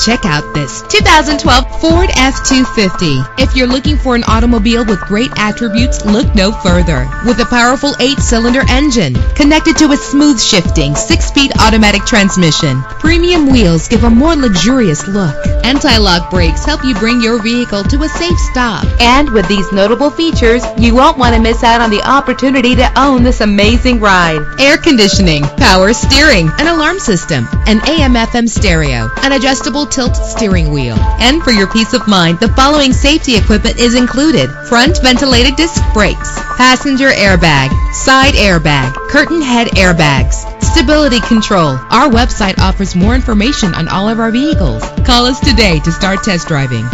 Check out this 2012 Ford F-250. If you're looking for an automobile with great attributes, look no further. With a powerful 8-cylinder engine connected to a smooth shifting 6-speed automatic transmission, premium wheels give a more luxurious look. Anti-lock brakes help you bring your vehicle to a safe stop. And with these notable features, you won't want to miss out on the opportunity to own this amazing ride. Air conditioning, power steering, an alarm system, an AM/FM stereo, an adjustable tilt steering wheel. And for your peace of mind, the following safety equipment is included: front ventilated disc brakes, passenger airbag, side airbag, curtain head airbags, stability control. Our website offers more information on all of our vehicles. Call us today to start test driving.